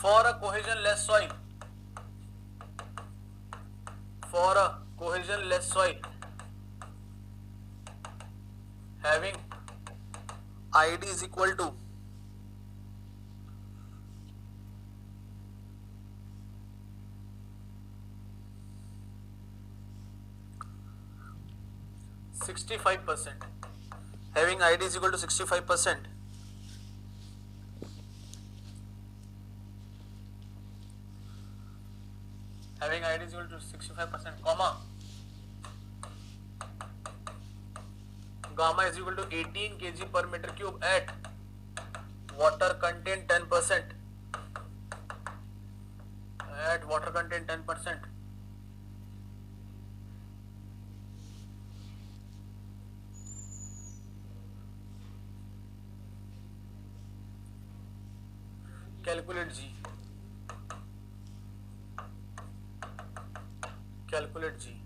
for a cohesionless soil, for a cohesionless soil having id is equal to 65%, having id is equal to 65%, having id is equal to 65%, comma gamma is equal to 18 kg per meter cube at water content 10%, at water content 10%, calculate G, calculate G.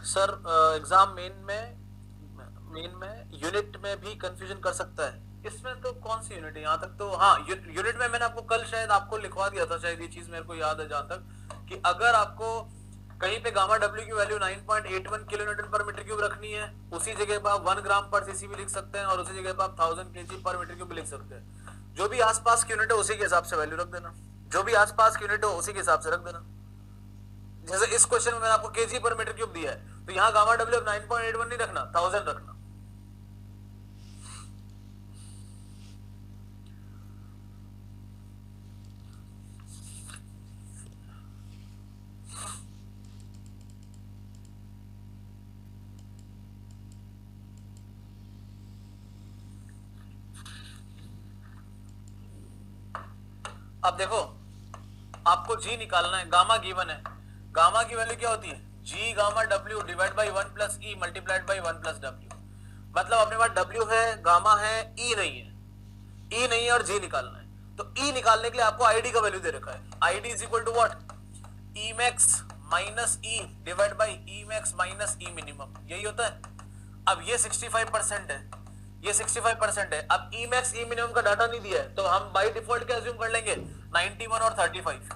Sir exam main में unit में भी confusion कर सकता है, इसमें तो कौन सी unit है यहाँ तक तो, हाँ यूनिट में मैंने आपको कल शायद आपको लिखवा दिया था, शायद ये चीज मेरे को याद है जहां तक कि अगर आपको कहीं पे गामा डब्ल्यू की वैल्यू 9.81 किलो न्यूटन पर मीटर क्यूब रखनी है, उसी जगह पर आप 1 ग्राम पर सीसी भी लिख सकते हैं और उसी जगह पर आप 1000 केजी पर मीटर क्यूब भी लिख सकते हैं। जो भी आसपास की यूनिट है उसी के हिसाब से वैल्यू रख देना, जो भी आसपास की यूनिट हो उसी के हिसाब से रख देना। जैसे इस क्वेश्चन में मैंने आपको केजी पर मीटर क्यूब दिया है, तो यहाँ गामा डब्ल्यू 9.81 नहीं रखना, 1000 रखना। अब देखो आपको जी निकालना है, गामा गिवन है, गामा की वैल्यू क्या होती है, जी gamma W divide by 1 plus E multiplied by 1 plus W. मतलब अपने पास डब्ल्यू है, गामा है, ई नहीं है, ई नहीं है और जी निकालना है। तो ई निकालने के लिए आपको आईडी का वैल्यू दे रखा है, ID is equal to what, E max minus E divide by E max minus E minimum, यही होता है। अब ये 65% है, ये 65% है। अब ई मैक्स ई मिनिमम का डाटा नहीं दिया है तो हम बाय डिफॉल्ट क्या अज्यूम कर लेंगे, 91 और 35,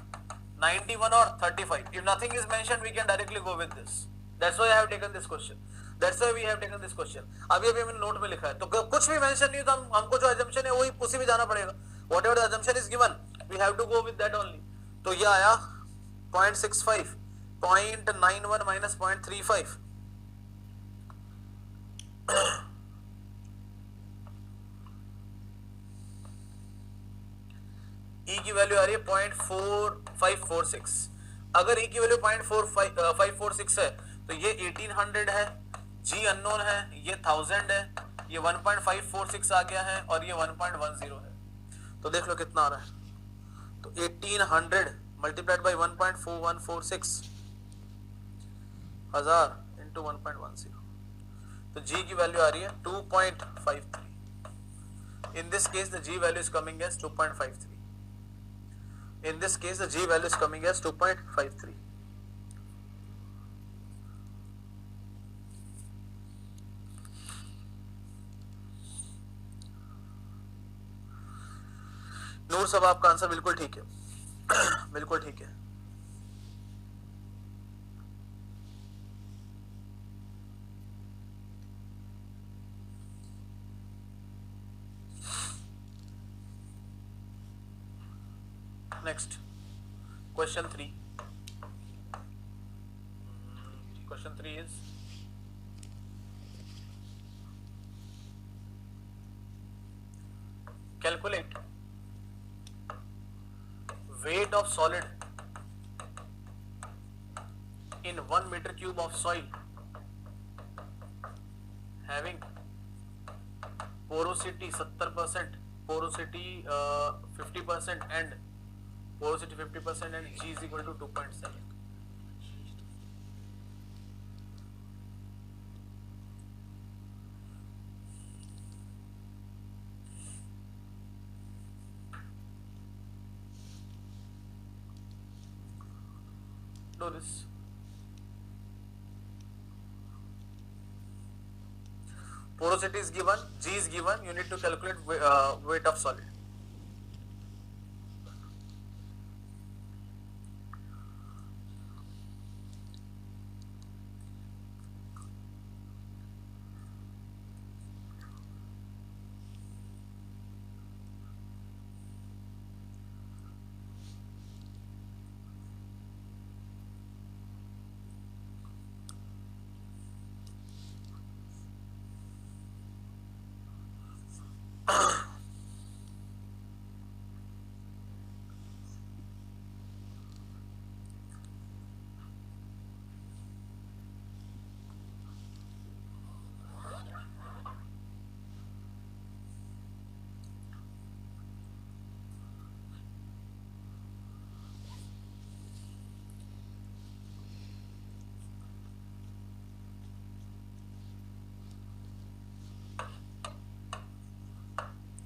91 और 35। If nothing is mentioned, we can directly go with this. That's why I have taken this question. That's why we have taken this question. अभी मैंने नोट में लिखा है, तो कुछ भी मेंशन नहीं तो हमको जो assumption है वही उसी में जाना पड़ेगा। Whatever the assumption is given, we have to go with that only. तो ये आया 0.65, 0.91 minus 0.35, ई की वैल्यू आ रही है 0.4546। अगर ई की वैल्यू 0.4546 है तो ये 1800 है, जी अननोन है, ये 1000 है, ये 1.546 आ गया है और ये 1.10 है। तो देख लो कितना आ रहा है, तो 1800 मल्टीप्लाइड बाई 1.4146 हजार इंटू 1.10, तो जी की वैल्यू आ रही है 2.53। In this case the G value is coming as 2.53. In this case the G value is coming as 2.53. नूर साहब आपका आंसर बिल्कुल ठीक है, बिल्कुल ठीक है। Next, question 3. Question 3 is calculate weight of solid in 1 meter cube of soil having porosity 70%, porosity 50% and porosity 50% and G is equal to 2.7. Do this. porosity is given, G is given, you need to calculate weight of solid.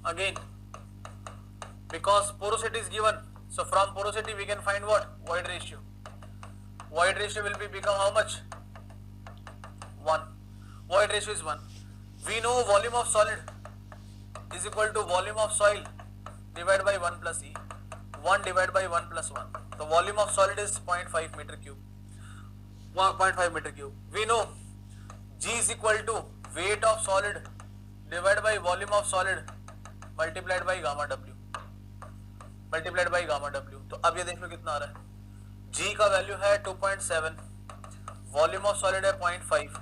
Again, because porosity is given, so from porosity we can find what? Void ratio. Void ratio will be become how much? 1. Void ratio is 1. We know volume of solid is equal to volume of soil divided by 1 plus E. 1 divided by 1 plus 1. The volume of solid is 0.5 meter cube. 1.5 meter cube. We know G is equal to weight of solid divided by volume of solid multiplied by gamma W. Multiplied by gamma W. तो अब ये देख लो कितना आ रहा है. G का value है 2.7, वॉल्यूम ऑफ सॉलिड है 0.5,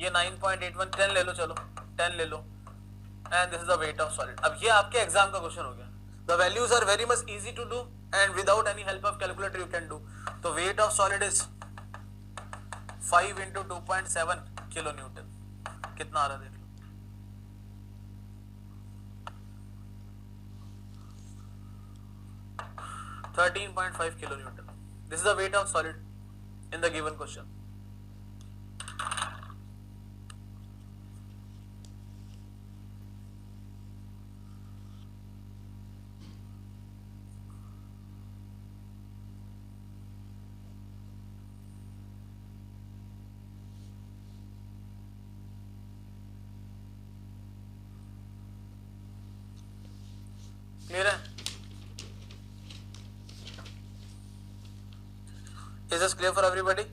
ये 9.81, 10 ले लो, चलो 10 ले लो, and this is the weight of solid. अब ये आपके एग्जाम का क्वेश्चन हो गया. The values are very much easy to do and without any help of calculator you can do. तो weight of solid is 5 into 2.7 kilo newton. कितना आ रहा है देख लो. 13.5 kilonewton. This is the weight of solid in the given question. Clear है? Is this clear for everybody?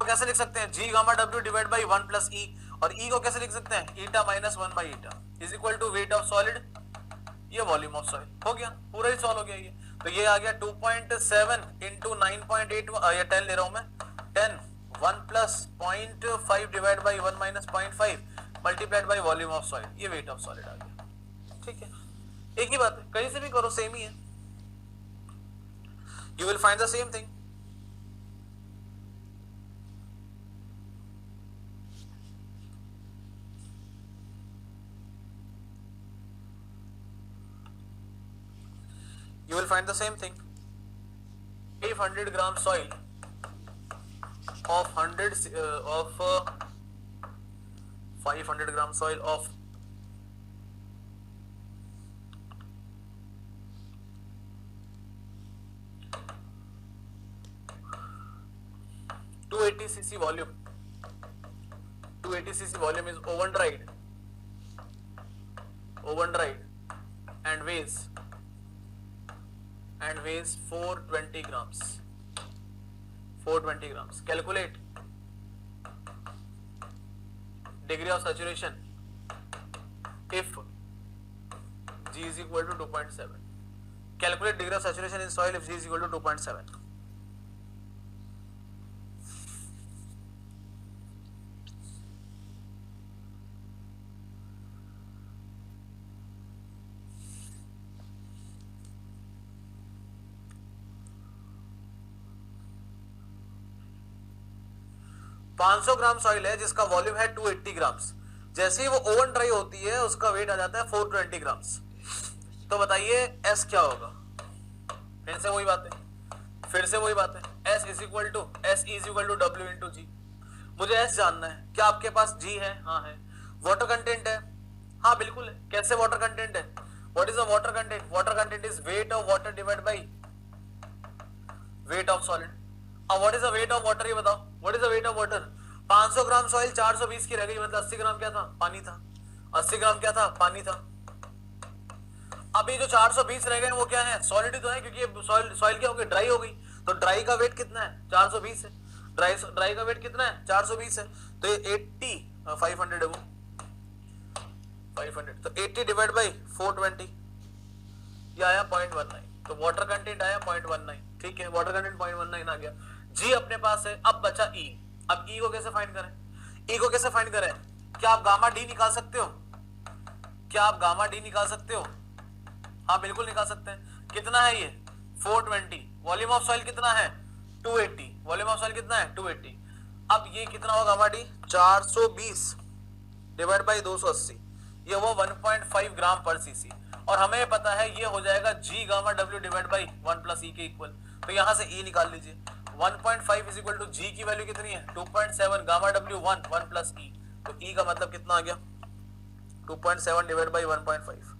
कैसे लिख सकते हैं? G gamma W divide by 1 plus E, और E को कैसे लिख सकते हैं? Eta minus 1 by eta is equal to weight of solid, ये वॉल्यूम ऑफ सॉइल. हो गया, पूरा ही सॉल्व हो गया ये. तो ये आ गया 2.7 इंटू 9.8, ये 10 ले रहा हूं मैं, 10 1 plus 0.5 divide by 1 minus 0.5 multiplied by volume of soil, ये वेट ऑफ सॉलिड आ गया. ठीक है, एक ही बात है, कहीं से भी करो सेम ही है, you will find the same thing. You will find the same thing. 500 gram soil of 500 gram soil of 280 cc volume. 280 cc volume is oven dried and weighs 420 grams. 420 grams. Calculate degree of saturation if G is equal to 2.7. Calculate degree of saturation in soil if G is equal to 2.7. 500 gram soil है जिसका volume है 280 grams, जैसे ही वो oven dry होती है उसका wait आ जाता है 420 ग्राम्स। तो बताइए एस क्या होगा? फिर से वही बात है, S is equal to W into G. मुझे एस जानना है, क्या आपके पास जी है? हाँ है। वाटर कंटेंट है? हाँ बिल्कुल है। कैसे वाटर कंटेंट है? What is the water content? Water content is weight of water divide by weight of solid. अब what is the weight of water, ये बताओ what is the weight of water? 500 gram soil 420 की रह गई, मतलब 80 ग्राम क्या था? पानी था। 80 ग्राम क्या था? पानी था। अभी जो 420 रह गए वो क्या है? सॉलिड ही तो है, क्योंकि सॉइल क्या हो गई? ड्राई हो गई। तो ड्राई का वेट कितना है? 420 है। ड्राई का वेट कितना है? 420 है। तो ये 80 500 है वो 500, तो 80 डिवाइड बाई 420 ये आया 0.19। तो वाटर कंटेंट आया 0.19। ठीक है, वाटर कंटेंट 0.19 आ गया। जी अपने पास है। अब बचा ई। अब ई को कैसे फाइंड करें? ई को कैसे फाइंड करें? क्या आप गामा डी निकाल सकते हो? क्या आप गामा डी निकाल सकते हो? हाँ बिल्कुल निकाल सकते हैं। कितना है ये? 420। वॉल्यूम ऑफ सॉइल कितना है? 280। वॉल्यूम ऑफ सॉइल कितना है? 280। अब ये कितना होगा गामा डी? 420 डिवाइड बाई 280, ये वो 1.5 ग्राम पर सीसी। और हमें पता है ये हो जाएगा G gamma W divide by 1 plus E के इक्वल। तो यहां से ई निकाल लीजिए। 1.5 इज इक्वल टू जी की वैल्यू कितनी है? 2.7, गामा डब्ल्यू 1 प्लस ई। तो ई का मतलब कितना आ गया? 2.7 डिवाइड बाई 1.5,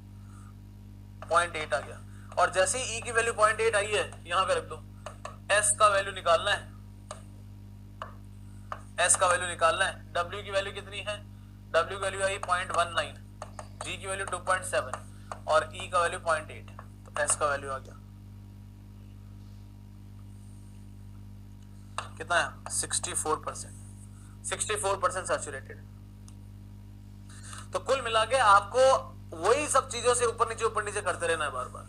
0.8 आ गया। और जैसे ही ई की वैल्यू 0.8 आई है, यहां पे रख दो। एस का वैल्यू निकालना है, एस का वैल्यू निकालना है। डब्ल्यू की वैल्यू कितनी है? डब्ल्यू की वैल्यू आई 0.19, जी की वैल्यू 2.7 और ई का वैल्यू 0.8। तो एस का वैल्यू आ गया कितना है? 64%। 64% सैचुरेटेड। तो कुल मिला के आपको वही सब चीजों से ऊपर नीचे करते रहना है बार बार।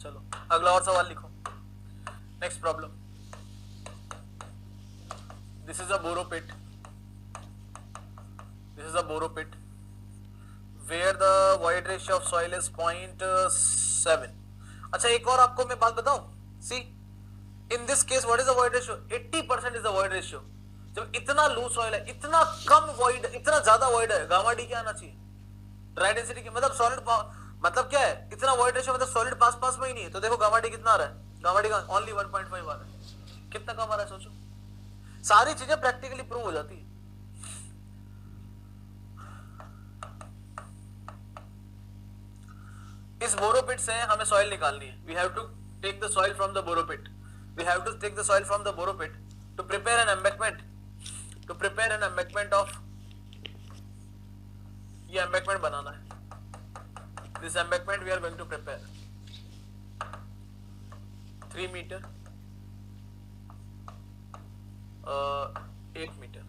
चलो अगला और सवाल लिखो। Next problem. This is a borrow pit, this is a borrow pit where the void ratio of soil is 0.7। अच्छा एक और आपको मैं बात बताऊं, see in this case what is the void ratio? 80% is the void ratio. जब इतना loose soil है, इतना कम वॉइड, इतना ज्यादा वॉइड है, गामा डी क्या आना चाहिए? ड्राई डेंसिटी की, मतलब सॉलिड, मतलब क्या है? इतना वॉइड रेशियो, मतलब सॉलिड पास में ही नहीं है। तो देखो गामा डी कितना आ रहा है? गामा डी का ओनली 1.5 आ रहा है। कितना कम आ रहा है सोचो। सारी चीजें प्रैक्टिकली प्रूव हो जाती है। इस बोरोपिट से हमें सॉइल निकालनी है। We have to take the soil from the borrow pit, we have to take the soil from the borrow pit to prepare an embankment, to prepare an embankment of, ये एम्बैंकमेंट बनाना है। This embankment we are going to prepare 3 metre 8 metre,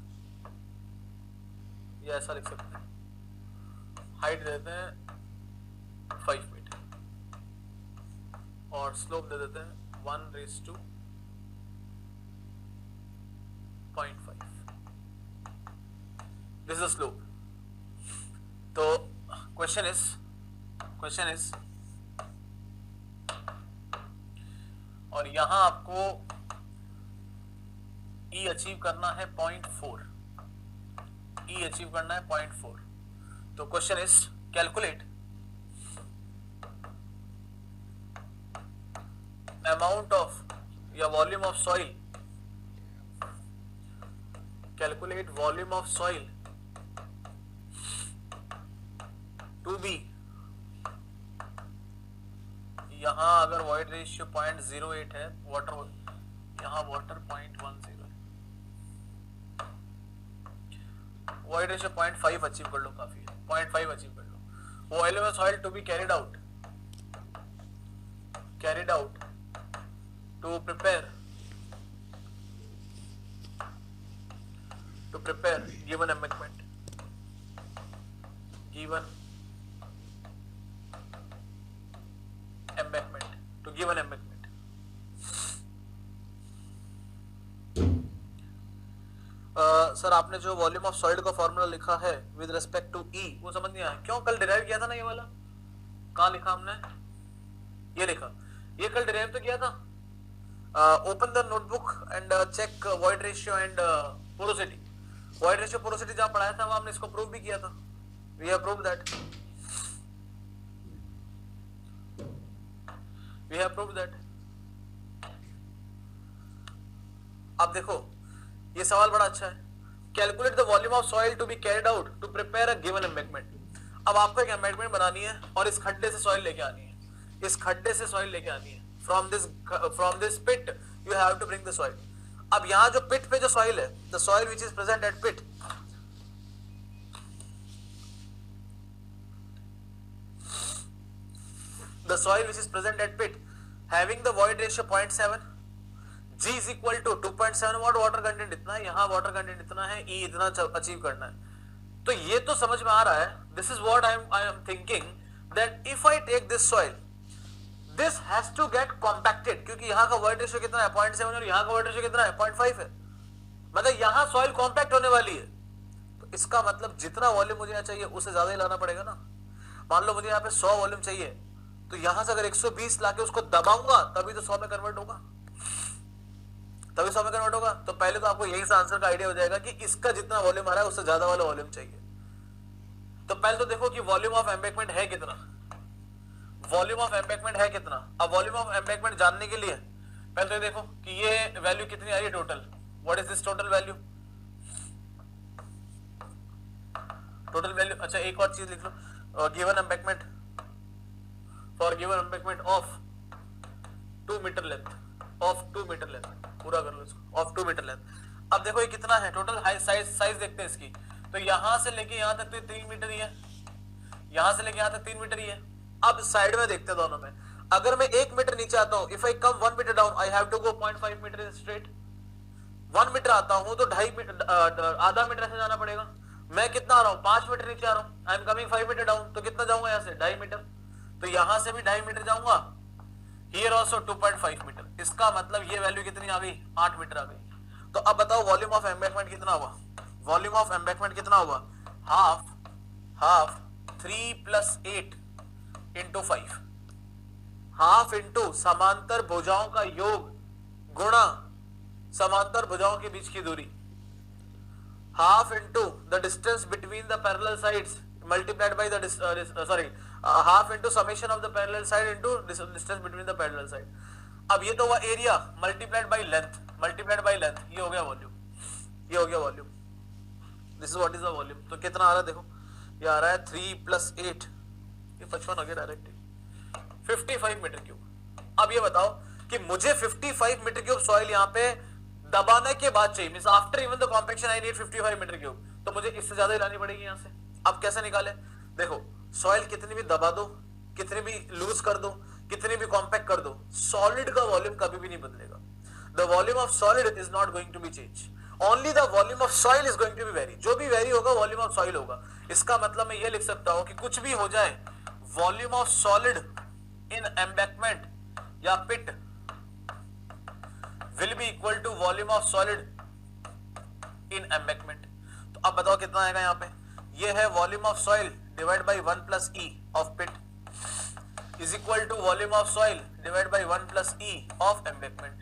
या ऐसा लिख सकते हैं। Height देते हैं 5 मीटर और स्लोप दे देते हैं 1:0.5। This is slope. तो क्वेश्चन इज और यहां आपको ई अचीव करना है 0.4, ई अचीव करना है 0.4। तो question is calculate amount of या volume of soil, calculate volume of soil to be, यहाँ अगर वॉइड रेशियो 0.08 है, वाटर यहाँ वाटर 0.10 है, वॉइड रेशियो 0.5 अचीव कर लो, काफी है, 0.5 अचीव कर लो। Volume of soil to be carried out to prepare given embankment, to give an embankment। Sir आपने जो वॉल्यूम ऑफ सॉइल का फॉर्मूला लिखा है विद रिस्पेक्ट टू ई, वो समझ नहीं आया क्यों? कल डिराइव किया था ना ये वाला, कहाँ लिखा हमने? ये लिखा, ये कल डिराइव तो किया था। Open the notebook and check void ratio and porosity. Void ratio porosity जहां पढ़ाया था वहां हमने इसको प्रूव भी किया था। वी हैव प्रूव्ड दैट, अब देखो ये सवाल बड़ा अच्छा है। Calculate the volume of soil to be carried out to prepare a given embankment. अब आपको एक एम्बैंकमेंट बनानी है और इस खड्डे से सॉइल लेके आनी है, इस खड्डे से सॉइल लेके आनी है। From this pit you have to bring the soil. अब यहाँ जो पिट पे जो सॉइल है, the soil which is present at pit, the soil which is present at pit having the void ratio 0.7, G is equal to 2.7 water content इतना है, यहाँ water content इतना है, E इतना अचीव करना है। तो ये तो समझ में आ रहा है। This is what I am thinking that if I take this soil, this has to get compacted, क्योंकि यहाँ का वॉइड रेशियो कितना है 0.7 और यहाँ का वॉइड रेशियो कितना है 0.5 है, मतलब यहाँ सॉइल कॉम्पैक्ट होने वाली है। तो इसका मतलब जितना वॉल्यूम मुझे यहाँ चाहिए उससे ज्यादा ही लाना पड़ेगा ना। मान लो मुझे यहाँ पे 100 वॉल्यूम चाहिए, तो यहां से अगर 120 लाके उसको दबाऊंगा तभी तो 100 में कन्वर्ट होगा, तभी 100 में कन्वर्ट होगा। तो पहले तो आपको यही से आंसर का आइडिया हो जाएगा कि इसका जितना वॉल्यूम आ रहा है उससे ज्यादा वाला वॉल्यूम चाहिए। तो पहले तो देखो कि वॉल्यूम ऑफ एम्बैंकमेंट है कितना, वॉल्यूम ऑफ एम्बैंकमेंट है कितना। अब वॉल्यूम ऑफ एम्बैंकमेंट जानने के लिए पहले तो देखो कि ये वैल्यू कितनी आ रही है total. What is this total value? Total value, अच्छा एक और चीज लिख लो, given embankment for given embankment of 2 metre length, of 2 metre length, पूरा कर लो इसको, ऑफ 2 मीटर लेंथ। अब देखो ये कितना है टोटल साइज देखते हैं इसकी। तो यहां से लेके यहां तक तो 3 मीटर ही है, यहां से लेके यहां तक 3 मीटर ही है। अब साइड में देखते हैं दोनों में, अगर मैं 1 मीटर नीचे आता हूं, if I come 1 metre down I have to go 0.5 metre in straight. 1 metre आता हूं तो 2.5 मीटर, आधा मीटर ऐसे जाना पड़ेगा। मैं कितना आ रहा हूं 5 मीटर नीचे आ रहा हूं, I am coming 5 meter down, तो कितना जाऊंगा यहां से 2.5 मीटर, तो यहां से भी 2.5 मीटर जाऊंगा, हियर आल्सो 2.5 मीटर। इसका मतलब ये वैल्यू कितनी आ गई 8 मीटर आ गई। तो अब बताओ वॉल्यूम ऑफ एम्बैंकमेंट कितना हुआ? वॉल्यूम ऑफ एम्बैंकमेंट कितना हुआ? हाफ 3 + 8 × 5, हाफ इंटू समांतर भुजाओं का योग गुणा समांतर भुजाओं के बीच की दूरी, half into the distance between the parallel sides multiplied by the half into summation of the parallel side into distance between the parallel side. अब ये तो हुआ एरिया मल्टीप्लाइड बाय लेंथ, ये हो गया वॉल्यूम, ये हो गया volume. This is what is the volume. तो कितना आ रहा है देखो, ये आ रहा है 3 + 8, ये 55 हो गया डायरेक्टली, 55 मीटर क्यूब। अब ये बताओ कि मुझे 55 मीटर क्यूब सॉइल यहाँ पे दबाने के बाद चाहिए, means after even the compaction I need 55 metre cube, तो मुझे इससे ज्यादा ही लानी पड़ेगी यहाँ से। अब कैसे निकाले? देखो सॉइल कितनी भी दबा दो, कितनी भी लूज कर दो, कितनी भी कॉम्पैक्ट कर दो, सॉलिड का वॉल्यूम कभी भी नहीं बदलेगा। The volume of solid is not going to be change, only the volume of soil is going to be vary. जो भी वेरी होगा वॉल्यूम ऑफ सॉइल होगा। इसका मतलब मैं ये लिख सकता हूं कि कुछ भी हो जाए, volume of solid in embankment या pit will be equal to volume of solid in embankment. तो अब बताओ कितना आएगा यहाँ पे? ये है volume of soil divide by 1 + E of pit is equal to volume of soil divide by 1 + E of embankment,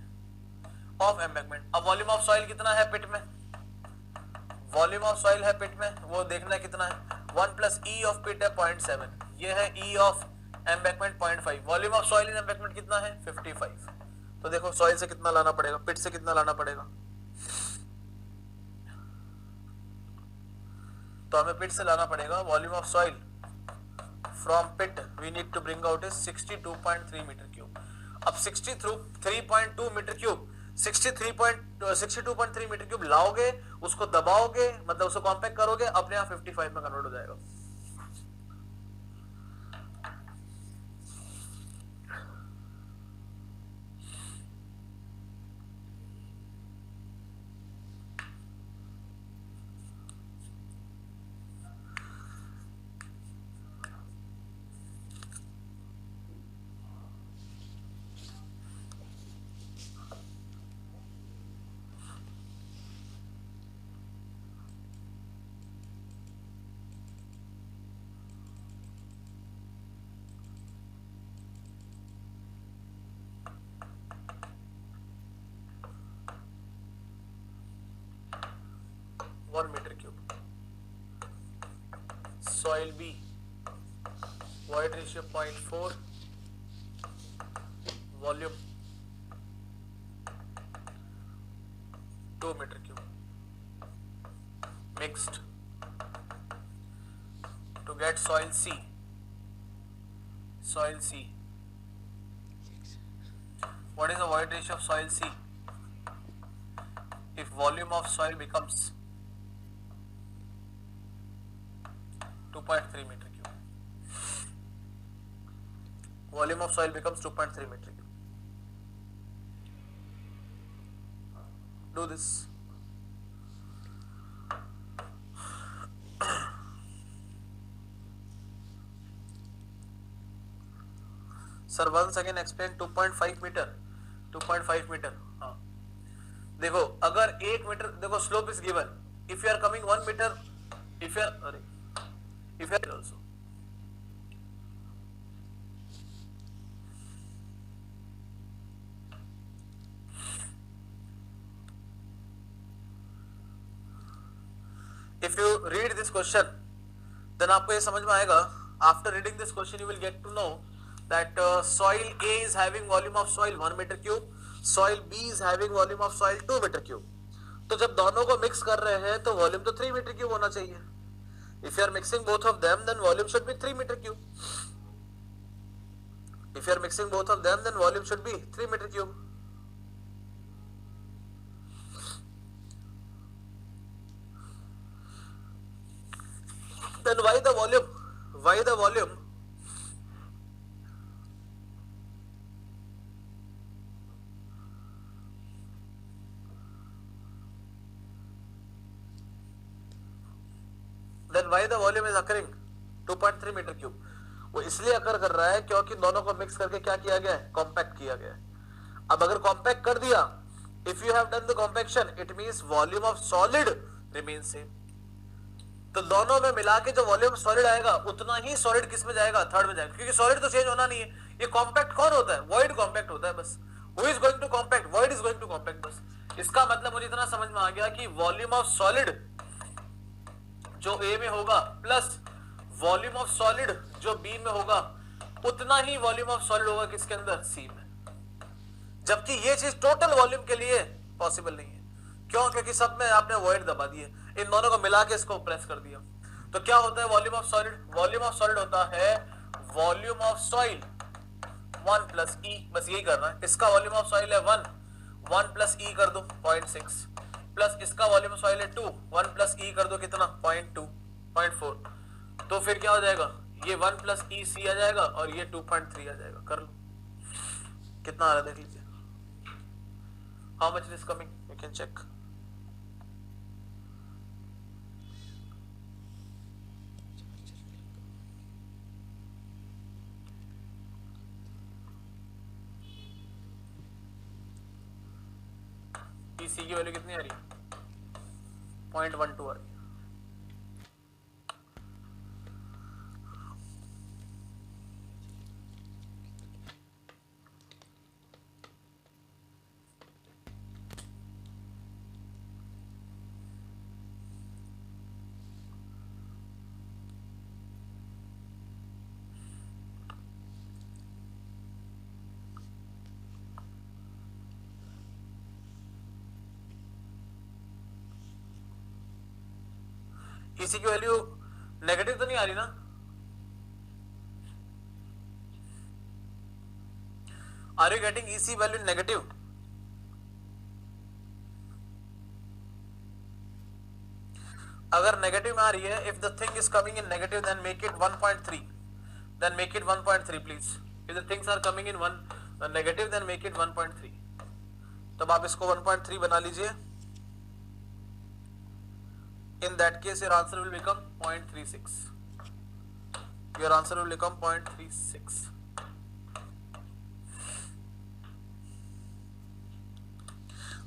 अब वॉल्यूम ऑफ सॉइल कितना है पिट में? वॉल्यूम ऑफ सॉइल है पिट में, वो देखना है कितना है। 1 + E ऑफ पिट है 0.7, ये है E of embankment 0.5। Volume of soil in embankment कितना है 55। तो देखो सॉइल से कितना लाना पड़ेगा, पिट से कितना लाना पड़ेगा। तो हमें पिट से लाना पड़ेगा volume of soil from pit we need to bring out is 62.3 meter cube. अब 63.2 मीटर क्यूब 62.3 मीटर क्यूब लाओगे, उसको दबाओगे, मतलब उसको कॉम्पैक्ट करोगे, अपने आप 55 में कन्वर्ट हो जाएगा. Metre cube. Soil B void ratio 0.4, volume 2 metre cube. Mixed to get soil C. Soil C. What is the void ratio of soil C? If volume of soil becomes 2.3 meter cube. Volume of soil becomes 2.3 meter cube. Do this. Sir, once again explain 2.5 meter. 2.5 meter. हाँ. देखो अगर 1 metre, देखो slope is given. If you are coming 1 meter, if you are also. If you read this question, then आपको ये समझ में आएगा. After reading this question, you will get to know that soil A is having volume of soil 1 meter cube, soil B is having volume of soil 2 meter cube. तो जब दोनों को mix कर रहे हैं तो वॉल्यूम तो 3 मीटर क्यूब होना चाहिए. If you are mixing both of them, then volume should be 3 meter cube. If you are mixing both of them, then volume should be 3 meter cube. Then why the volume? Why the volume? Then why the volume is occurring 2.3 metre cube? वो इसलिए अकर कर रहा है क्योंकि दोनों को mix करके क्या किया गया है, कॉम्पैक्ट किया गया है. अब अगर कॉम्पैक्ट कर दिया, if you have done the compaction, it means volume of solid remains same. तो दोनों में मिला के जो वॉल्यूम सॉलिड आएगा उतना ही सॉलिड किस में जाएगा, थर्ड में जाएगा, क्योंकि सॉलिड तो चेंज होना नहीं है. ये कॉम्पैक्ट कौन होता है, वॉइड कॉम्पैक्ट होता है बस. Who is going to compact, void is going to compact बस. इसका मतलब मुझे इतना समझ में आ गया कि वॉल्यूम ऑफ सॉलिड जो ए में होगा प्लस वॉल्यूम ऑफ सॉलिड जो बी में होगा उतना ही वॉल्यूम ऑफ सॉलिड होगा किसके अंदर, सी में. जबकि ये चीज टोटल वॉल्यूम के लिए पॉसिबल नहीं है. क्यों? क्योंकि सब में आपने वॉइड दबा दिए, इन दोनों को मिला के इसको प्रेस कर दिया. तो क्या होता है volume of solid? Volume of solid होता है वॉल्यूम ऑफ सॉइल 1 प्लस ई. बस यही करना है. इसका वॉल्यूम ऑफ सॉइल है 1 प्लस ई कर दो 0.6, प्लस इसका वॉल्यूम ऑफ सॉइल है 2, 1 प्लस ई कर दो कितना, 0.2, 0.4. तो फिर क्या हो जाएगा, ये 1 प्लस ई सी आ जाएगा और ये 2.3 आ जाएगा. कर लो कितना आ रहा है देख लीजिए. How much is coming, you can check. C की वैल्यू कितनी आ रही है, 0.12 आ रही है. इसी की वैल्यू नेगेटिव तो नहीं आ रही ना, are you getting EC value negative? अगर नेगेटिव में आ रही है, if the thing is coming in negative then make it 1.3, then make it 1.3 please. If the things are coming in negative then make it 1.3. तब आप इसको 1.3 बना लीजिए. In that case your answer will become 0.36. Your answer will become 0.36.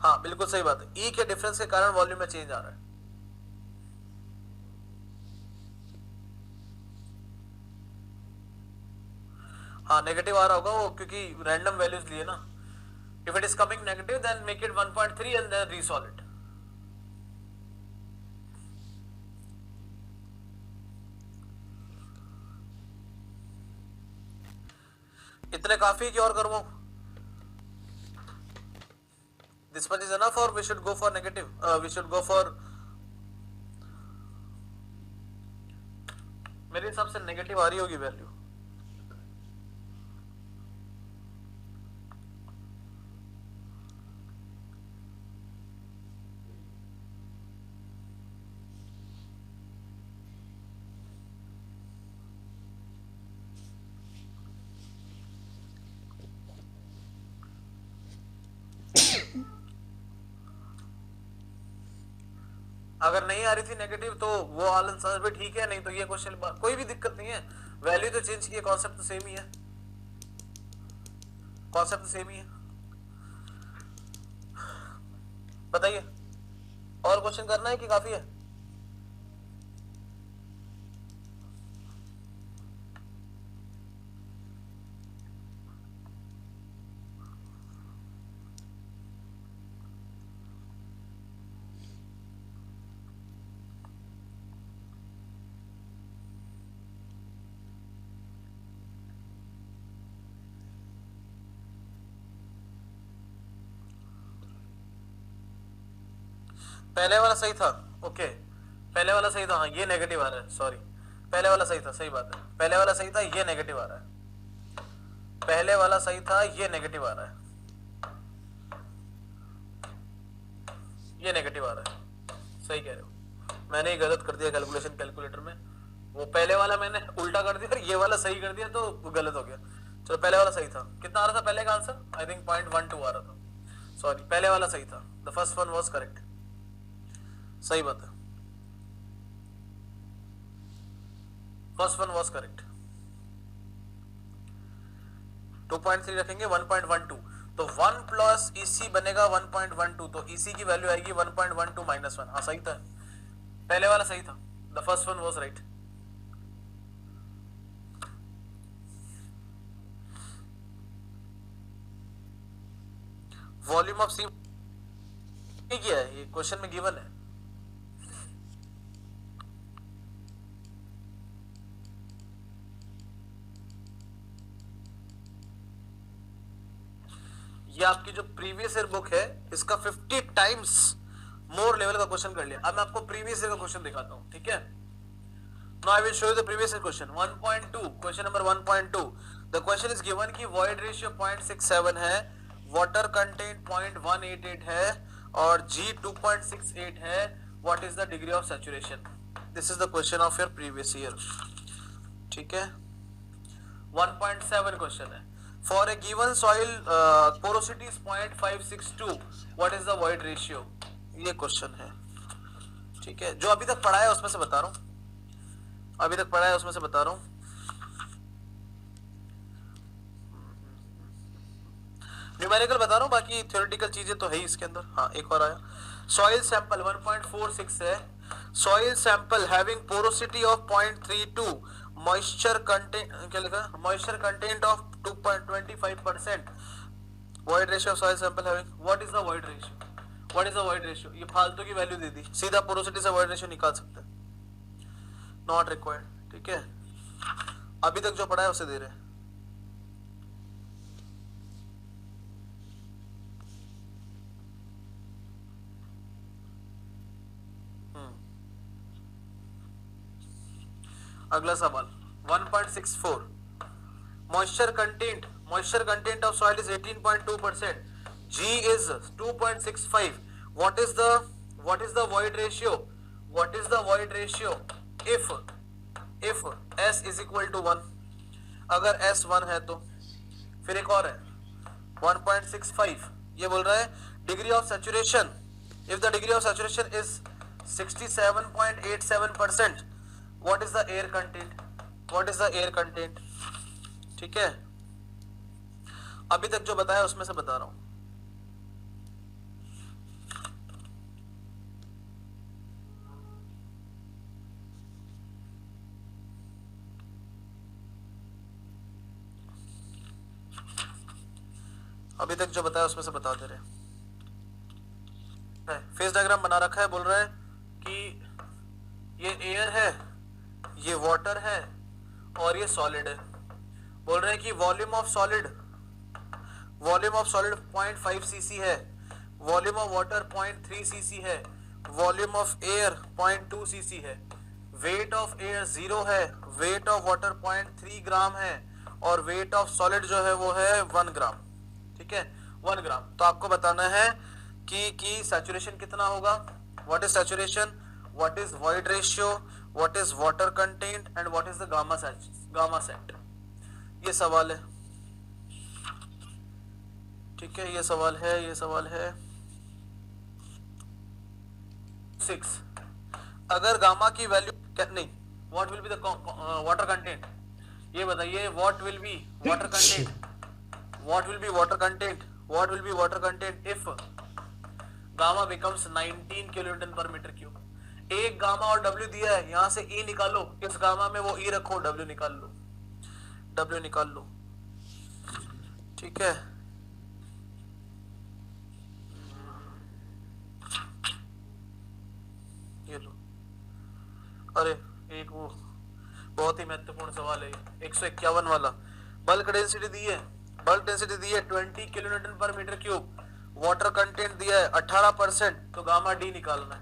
हाँ बिल्कुल सही बात है. E के डिफरेंस के कारण वॉल्यूम में चेंज आ रहा है. हाँ नेगेटिव आ रहा होगा वो, क्योंकि रैंडम वैल्यूज लिए ना. If it is coming negative then make it 1.3 and then resolve it. इतने काफी कि और करवाऊं? This much is enough or we should go for negative? We should go for, मेरे हिसाब से नेगेटिव आ रही होगी वैल्यू. अगर नहीं आ रही थी नेगेटिव तो वो आंसर भी ठीक है, नहीं तो ये क्वेश्चन कोई भी दिक्कत नहीं है. वैल्यू तो चेंज की है, कॉन्सेप्ट तो सेम ही है. कॉन्सेप्ट तो सेम ही है. बताइए और क्वेश्चन करना है कि काफी है? पहले वाला सही था. ओके पहले वाला सही था. हाँ ये नेगेटिव आ रहा है, सॉरी. पहले वाला सही था, सही बात है. पहले वाला सही था, ये नेगेटिव आ रहा है. पहले वाला सही था, ये नेगेटिव आ रहा है. ये नेगेटिव आ रहा है. सही कह रहे हो. मैंने ही गलत कर दिया कैलकुलेशन कैलकुलेटर में. वो पहले वाला मैंने उल्टा कर दिया और ये वाला सही कर दिया तो गलत हो गया. चलो पहले वाला सही था. कितना आ रहा था पहले का आंसर? आई थिंक 0.12 आ रहा था. सॉरी पहले वाला सही था. The first one was correct. सही बात है. First one was correct. 2.3 रखेंगे 1.12 तो 1 प्लस EC बनेगा 1.12 तो EC की वैल्यू आएगी 1.12 माइनस 1. हाँ सही था. पहले वाला सही था. The first one was right. Volume of C क्या है? ये क्वेश्चन में गिवन है. ये आपकी जो प्रीवियस ईयर बुक है इसका 50 टाइम्स मोर लेवल का क्वेश्चन कर लिया. अब मैं आपको प्रीवियस ईयर का क्वेश्चन दिखाता हूं. ठीक है. Now I will show you the previous year question 1.2. Question number 1.2. The question is given कि वॉइड रेशियो 0.67 है, वाटर कंटेंट 0.188 है और G 2.68 है. What is the degree of saturation? This is the question of your previous year. ठीक है. 1.7 question है. For a given soil porosity is 0.562, what is the void ratio? ये question है. ठीक है. जो अभी तक पढ़ा है उसमें से बता रहा हूं. अभी तक पढ़ा है उसमें से बता रहा हूं. न्यूमेरिकल बता रहा हूं, बाकी थ्योरेटिकल चीजें तो है ही इसके अंदर. हाँ एक और आया. सॉइल सैंपल 1.46 है. Soil sample having porosity of 0.32, moisture content क्या लिखा? Moisture content of 2.25%. Void ratio of soil sample having. What is the void ratio? What is the void ratio? ये फालतू की वैल्यू दे दी. सीधा पोरोसिटी से वॉइड रेशियो निकाल सकते हैं. Not required. ठीक है. अभी तक जो पढ़ा है उसे दे रहे हैं. अगला सवाल 1.64. Moisture content moisture content of soil is 18.2%, G is 2.65. What is the void ratio? What is the void ratio if S is equal to 1? अगर S 1 है तो फिर एक और है 1.65. ये बोल रहा है degree of saturation. If the degree of saturation is 67.87%, what is the air content? What is the air content? ठीक है, अभी तक जो बताया उसमें से बता रहा हूं. अभी तक जो बताया उसमें से बता दे रहे हैं. फेस डायग्राम बना रखा है, बोल रहा है कि ये एयर है, ये वाटर है और ये सॉलिड है. बोल रहे हैं कि वॉल्यूम ऑफ सॉलिड 0.5 सीसी है, वॉल्यूम ऑफ वाटर 0.3 सीसी है, वॉल्यूम ऑफ एयर 0.2 सीसी है, वेट ऑफ एयर 0 है, वेट ऑफ वाटर 0.3 ग्राम है और वेट ऑफ सॉलिड जो है वो है 1 ग्राम. ठीक है, 1 ग्राम. तो आपको बताना है कि सैचुरेशन कितना होगा. What is saturation, what is void ratio, what is water content and what is the gamma sat. ये सवाल है. ठीक है, ये सवाल है 6. अगर गामा की वैल्यू नहीं, what will be the water content? ये बताइए, what will be water content? What will be water content? What will be water content if gamma becomes 19 kilonewton per meter cube? एक गामा और W दिया है, यहां से E निकालो, इस गामा में वो E रखो, W निकाल लो. ठीक है, ये लो. अरे एक वो बहुत ही महत्वपूर्ण सवाल है 151 वाला. बल्क डेंसिटी दी है 20 किलोन्यूटन पर मीटर क्यूब. वाटर कंटेंट दिया है 18%. तो गामा डी निकालना है.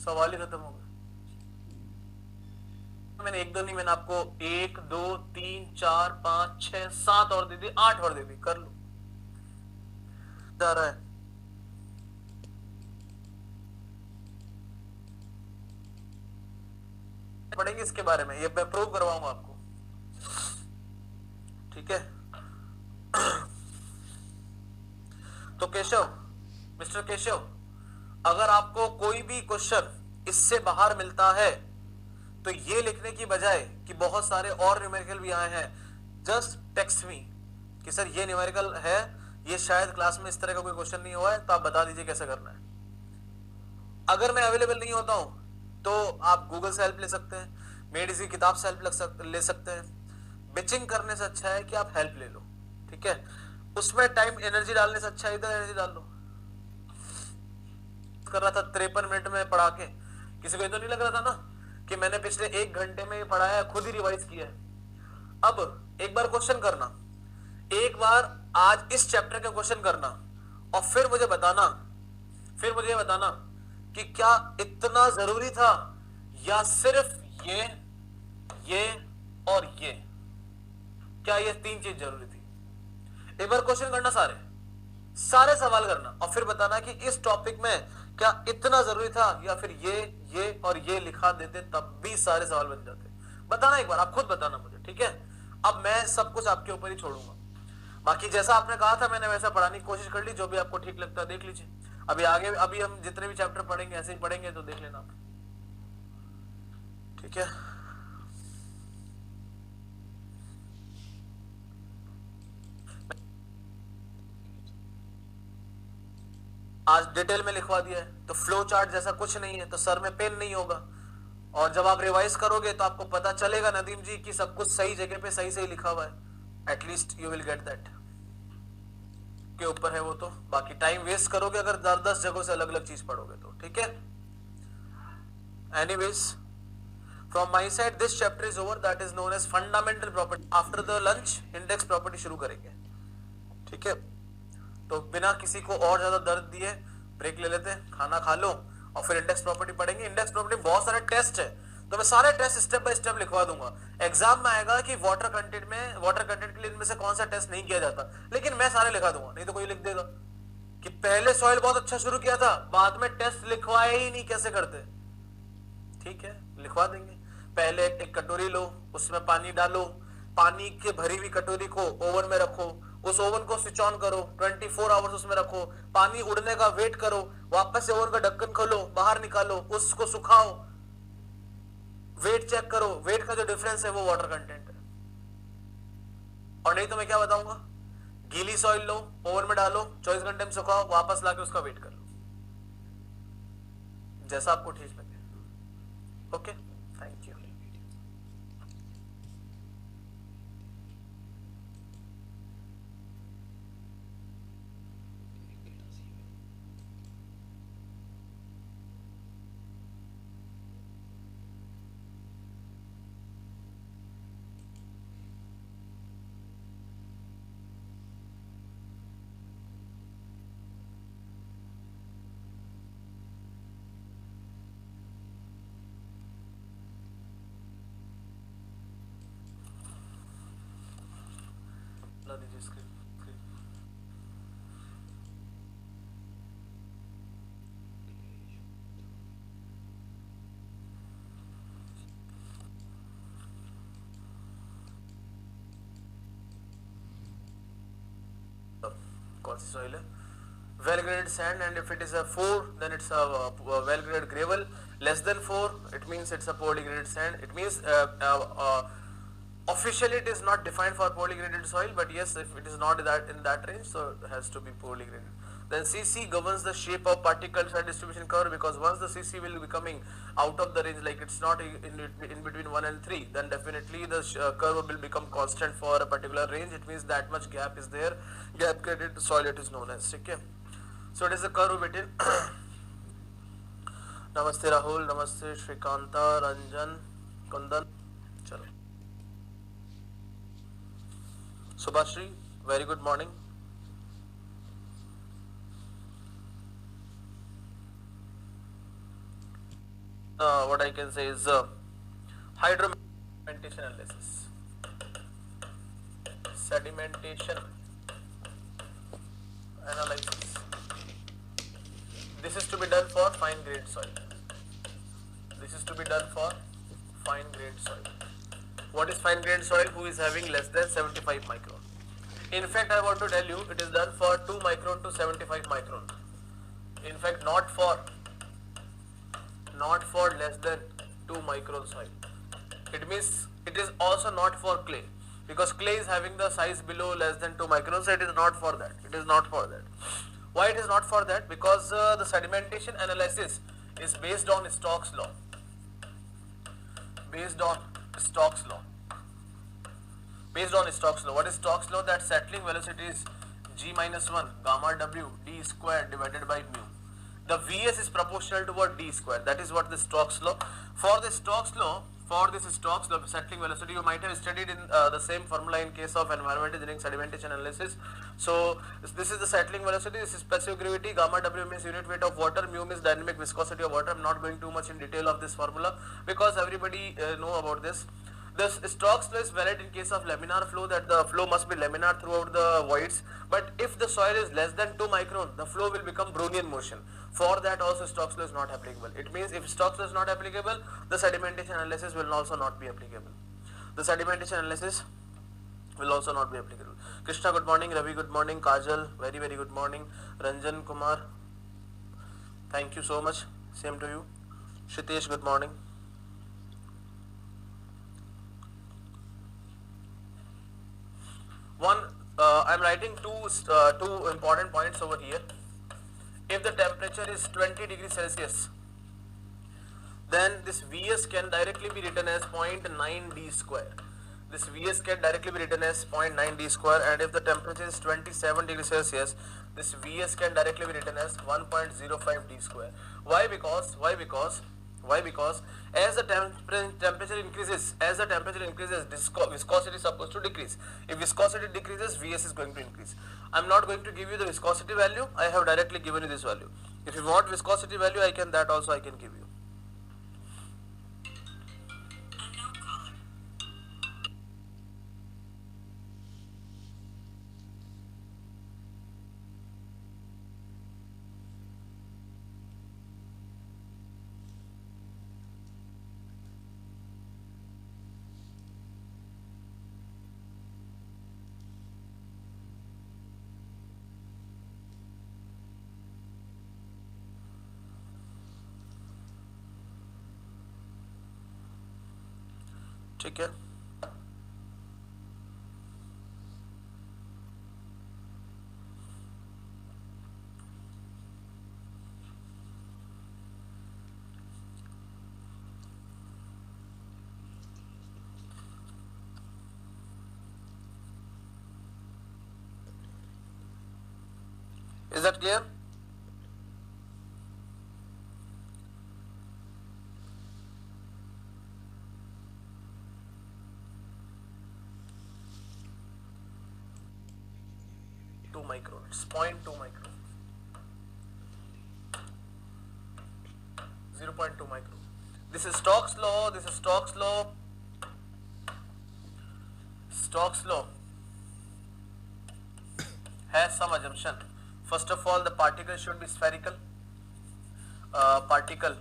सवाल ही खत्म हो गया. मैंने एक दो नहीं, मैंने आपको 1 2 3 4 5 6 7 और दे दी, 8 और दे दी. कर लो, जा रहा है. पढ़ेंगे इसके बारे में, ये मैं प्रूव करवाऊंगा आपको. ठीक है. तो मिस्टर केशव, अगर आपको कोई भी क्वेश्चन इससे बाहर मिलता है तो ये लिखने की बजाय कि बहुत सारे और न्यूमेरिकल भी आए हैं, जस्ट टेक्स्ट मी कि सर ये न्यूमेरिकल है, ये शायद क्लास में इस तरह का कोई क्वेश्चन नहीं हुआ है, तो आप बता दीजिए कैसे करना है. अगर मैं अवेलेबल नहीं होता हूं तो आप गूगल से हेल्प ले सकते हैं, मेडिस की किताब से हेल्प ले सकते हैं. बिचिंग करने से अच्छा है कि आप हेल्प ले लो. ठीक है, उसमें टाइम एनर्जी डालने से अच्छा है इधर एनर्जी डाल लो. कर रहा था 53 मिनट में पढ़ा के, किसी को ये तो नहीं लग रहा था ना कि मैंने पिछले 1 घंटे में पढ़ाया, खुद ही रिवाइज किया है. अब एक बार क्वेश्चन करना, एक बार आज इस चैप्टर का क्वेश्चन करना और फिर मुझे बताना कि क्या इतना जरूरी था या सिर्फ ये और ये, क्या ये 3 चीज जरूरी थी. एक बार क्वेश्चन करना, सारे सवाल करना और फिर बताना कि इस टॉपिक में क्या इतना जरूरी था या फिर ये और ये लिखा देते तब भी सारे सवाल बन जाते. बताना एक बार, आप खुद बताना मुझे. ठीक है, अब मैं सब कुछ आपके ऊपर ही छोड़ूंगा. बाकी जैसा आपने कहा था मैंने वैसा पढ़ाने की कोशिश कर ली. जो भी आपको ठीक लगता है देख लीजिए. अभी हम जितने भी चैप्टर पढ़ेंगे ऐसे ही पढ़ेंगे, तो देख लेना. ठीक है, आज डिटेल में लिखवा दिया है तो फ्लो चार्ट जैसा कुछ नहीं है, तो सर में पेन नहीं होगा. और जब आप रिवाइज करोगे तो आपको पता चलेगा नदीम जी कि सब कुछ सही जगह पे सही लिखा हुआ है. At least you will get that. के ऊपर है वो तो, बाकी टाइम वेस्ट करोगे अगर 10 जगहों से अलग अलग चीज पढ़ोगे तो. ठीक है, anyways from my side this chapter is over. That is known as fundamental property. After the lunch index property शुरू करेंगे. ठीक है, तो बिना किसी को और ज्यादा दर्द दिए ब्रेक ले लेते हैं, खाना खा लो और फिर इंडेक्स प्रॉपर्टी पढ़ेंगे। इंडेक्स प्रॉपर्टी में बहुत सारे टेस्ट है, तो मैं सारे टेस्ट स्टेप बाय स्टेप लिखवा दूंगा। एग्जाम में आएगा कि वाटर कंटेंट के लिए इनमें से कौन सा टेस्ट नहीं किया जाता, लेकिन मैं सारे लिखा दूंगा। नहीं तो कोई लिख देगा कि पहले सॉइल बहुत अच्छा शुरू किया था, बाद में टेस्ट लिखवाए ही नहीं, कैसे करते। ठीक है, लिखवा देंगे। पहले एक कटोरी लो, उसमें पानी डालो, पानी के भरी हुई कटोरी को ओवन में रखो, उस ओवन को स्विच ऑन करो, 24 आवर्स उसमें रखो, पानी उड़ने का वेट करो, वापस से ओवन का ढक्कन खोलो, बाहर निकालो, उसको सुखाओ, वेट चेक करो, वेट का जो डिफरेंस है वो वाटर कंटेंट है। और नहीं तो मैं क्या बताऊंगा, गीली सॉइल लो, ओवन में डालो, 24 घंटे में सुखाओ, वापस लाके उसका वेट कर लो, जैसा आपको ठीक लगे। Okay, thank you. दीजिए स्क्रीन। कौन सी सॉइल है? well graded sand, and if it is a 4 then it's a well graded gravel. Less than 4 it means it's a poorly graded sand. It means officially it is not defined for poorly graded soil, but yes, if it is not in that range, so it has to be poorly graded. Then CC governs the shape of particles and distribution curve, because once the CC will be coming out of the range, like it's not in between 1 and 3, then definitely the curve will become constant for a particular range. It means that much gap is there. Gap graded soil it is known as. Okay, so it is a curve between नमस्ते राहुल, नमस्ते श्रीकांता, रंजन, कुंदन, चलो Subhashri, very good morning. What I can say is hydrosedimentation analysis. Sedimentation analysis. This is to be done for fine grained soil. This is to be done for fine grained soil. What is fine grained soil? Who is having less than 75 micron. In fact, I want to tell you, it is done for 2 micron to 75 micron. In fact, not for less than 2 micron soil. It means it is also not for clay, because clay is having the size below less than 2 microns, so it is not for that. It is not for that. Why it is not for that? Because the sedimentation analysis is based on Stokes law. Based on Stokes law. What is Stokes law? That settling velocity is g minus 1 gamma w d square divided by mu. The Vs is proportional to what? D square. That is what the Stokes law. For this Stokes law, settling velocity, you might have studied in the same formula in case of environmental engineering sedimentation analysis. So this is the settling velocity, this is specific gravity, gamma w means unit weight of water, mu means dynamic viscosity of water. I am not going too much in detail of this formula because everybody know about this. This Stokes law is valid in case of laminar flow, that the flow must be laminar throughout the voids. But if the soil is less than 2 micron, the flow will become Brownian motion. For that also Stokes law is not applicable. It means if Stokes law is not applicable, the sedimentation analysis will also not be applicable. The sedimentation analysis will also not be applicable. Krishna, good morning. Ravi, good morning. Kajal, very very good morning. Ranjan Kumar, thank you so much. Same to you. Shitesh, good morning. I'm writing two important points over here. If the temperature is 20 degrees Celsius, then this Vs can directly be written as 0.9 d square. This Vs can directly be written as 0.9 d square, and if the temperature is 27 degrees Celsius, this Vs can directly be written as 1.05 d square. Why? Because as the temperature increases, viscosity is supposed to decrease. If viscosity decreases, Vs is going to increase. I am not going to give you the viscosity value, I have directly given you this value. If you want viscosity value, I can that also I can give you. ठीक है, is that clear? Micron, it's 0.2 micron, 0.2 micron. This is Stokes law, this is Stokes law. Stokes law has some assumption. First of all, the particle should be spherical. Particle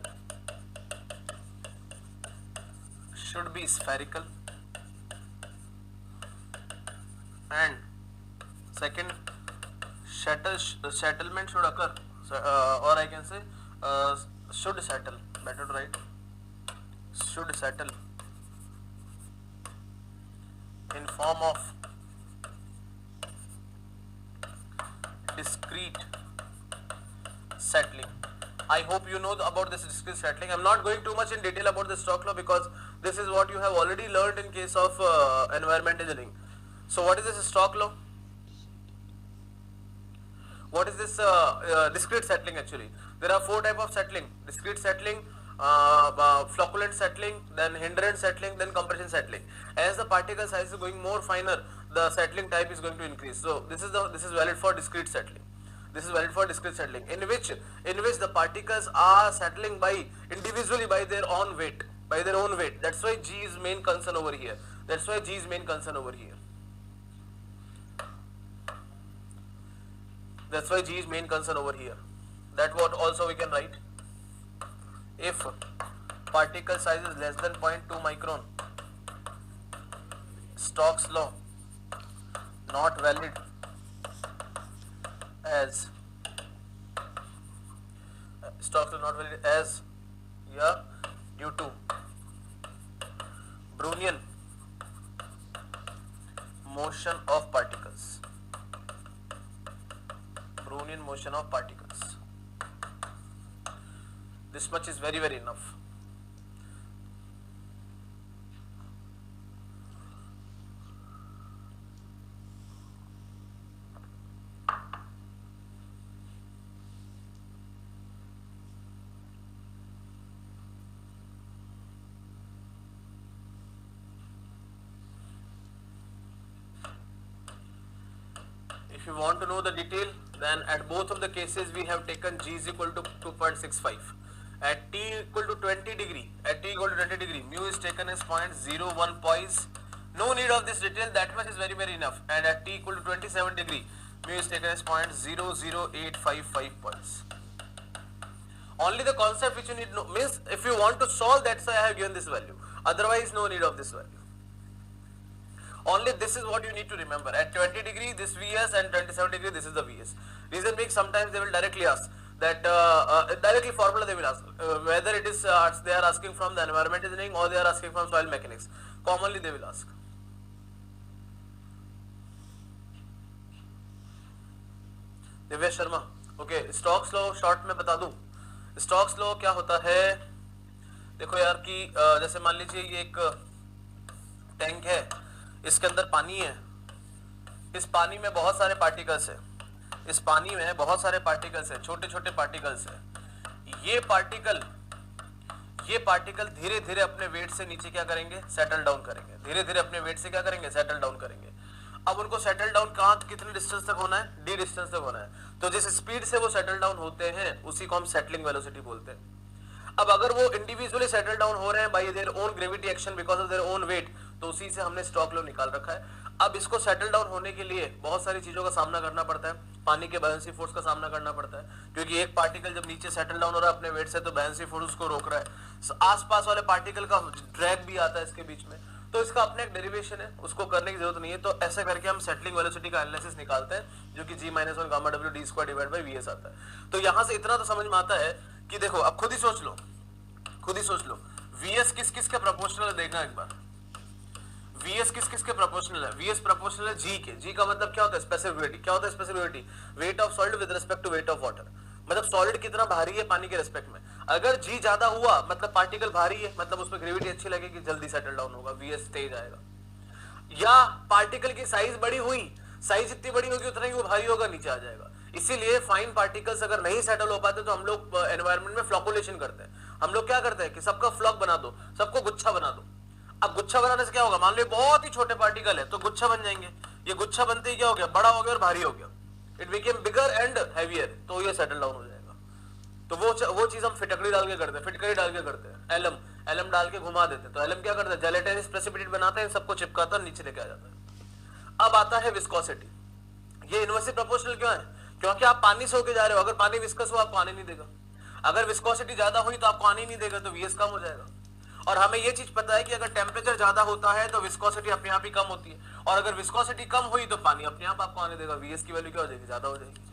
should be spherical, and second, settlement should occur, or I can say should settle, better to write should settle in form of discrete settling. I hope you know about this discrete settling. I'm not going too much in detail about the Stokes law because this is what you have already learned in case of environmental engineering. So what is this Stokes law? What is this discrete settling actually? There are 4 types of settling: discrete settling, flocculent settling, then hindrance settling, then compression settling. As the particle size is going more finer, the settling type is going to increase. So this is valid for discrete settling. This is valid for discrete settling, in which the particles are settling by individually by their own weight, That's why G is main concern over here. That's why G is main concern over here. That's why G is main concern over here. That what also we can write. If particle size is less than 0.2 micron, Stokes law not valid as due to Brownian motion of particles. Brownian motion of particles. This much is very, very enough. If you want to know the detail, then at both of the cases we have taken G is equal to 2.65. At T equal to 20 degree, mu is taken as 0.01 poise. No need of this detail, that much is very, very enough. And at T equal to 27 degree, mu is taken as 0.00855 poise. Only the concept which you need to know, means if you want to solve, that's why I have given this value. Otherwise, no need of this value. Only this is what you need to remember. At 20 degree, this Vs, and 27 degree, this is the Vs. Reason being, sometimes they will directly ask that directly formula they will ask whether it is they are asking from the environmental engineering or they are asking from soil mechanics. Commonly they will ask. Divya Sharma, okay, Stokes law short में बता दूं. Stokes law क्या होता है? देखो यार कि जैसे मान लीजिए ये एक टैंक है, इसके अंदर पानी है, इस पानी में बहुत सारे पार्टिकल्स है, इस पानी में बहुत सारे पार्टिकल्स है, छोटे छोटे पार्टिकल्स है. ये पार्टिकल धीरे धीरे अपने वेट से नीचे क्या करेंगे? सेटल डाउन करेंगे. धीरे धीरे अपने वेट से क्या करेंगे? सेटल डाउन करेंगे. अब उनको सेटल डाउन कहां, कितने डिस्टेंस तक होना है, डी डिस्टेंस तक होना है। तो जिस स्पीड से वो सेटल डाउन होते हैं उसी को हम सेटलिंग वेलोसिटी बोलते हैं। अब अगर वो इंडिविजुअली सेटल डाउन हो रहे हैं bye their own gravity action because of their own wait, तो उसी से हमने स्टोक्स लॉ निकाल रखा है। अब इसको सेटल डाउन होने के लिए बहुत सारी चीजों का सामना करना पड़ता है। पानी के बायंसी फोर्स का सामना करना पड़ता है, क्योंकि एक पार्टिकल जब नीचे सेटल डाउन हो रहा है अपने वेट से, तो बायंसी फोर्स उसको रोक रहा है। आसपास वाले पार्टिकल का ड्रैग भी आता है इसके बीच में, तो इसका अपने एक डेरिवेशन है, उसको करने की जरूरत नहीं है। तो ऐसे करके हम सेटलिंग वेलोसिटी का एनालिसिस निकालते हैं, जो कि g-1 gamma w d square divide by vs आता है। तो यहां से इतना तो समझ में आता है कि देखो, अब खुद ही सोच लो, vs किस किस के प्रोपोर्शनल है, देखना एक बार। vs किस किस के प्रोपोर्शनल है, vs प्रोपोर्शनल है g के। g का मतलब क्या होता है, स्पेसिफिसिटी। क्या होता है specificity? Weight of solid with respect to weight of water, मतलब सॉलिड कितना भारी है पानी के रिस्पेक्ट में। अगर g ज्यादा हुआ मतलब पार्टिकल भारी है, मतलब उसमें ग्रेविटी अच्छी लगेगी, जल्दी सेटल डाउन होगा, vs तेज आएगा। या पार्टिकल की साइज बड़ी हुई, साइज जितनी बड़ी होगी उतना ही वो भारी होगा, नीचे आ जाएगा। इसीलिए फाइन पार्टिकल्स अगर नहीं सेटल हो पाते तो हम लोग एनवायरनमेंट में फ्लॉकुलेशन करते हैं। हम लोग क्या करते हैं कि सबका फ्लॉक बना दो, सबको गुच्छा बना दो। अब गुच्छा बनाने से क्या होगा, मान लो बहुत ही छोटे पार्टिकल है तो गुच्छा बन जाएंगे। ये गुच्छा बनते ही क्या हो गया, बड़ा हो गया और भारी हो गया, it became bigger and heavier, तो ये सेटल डाउन हो जाएगा। तो वो चीज हम फिटकड़ी डाल के करते हैं, फिटकड़ी डाल के करते हैं, एलम डाल के घुमा देते हैं। तो एलम क्या करता है, जेलेटिनस प्रेसिपिटेट बनाता है, सबको चिपकाता है, नीचे लेके आ जाता है। अब आता है विस्कोसिटी। ये इनवर्सली प्रोपोर्शनल क्यों है, क्योंकि आप पानी से होके जा रहे हो। अगर पानी विस्कस हो आपको आने नहीं देगा, अगर विस्कोसिटी ज्यादा हुई तो आपको आने नहीं देगा, तो वीएस कम हो जाएगा। और हमें ये चीज पता है कि अगर टेम्परेचर ज्यादा होता है तो विस्कोसिटी अपने आप ही कम होती है, और अगर विस्कोसिटी कम हुई तो पानी अपने आप आपको आने देगा, वीएस की वैल्यू क्या हो जाएगी, ज्यादा हो जाएगी।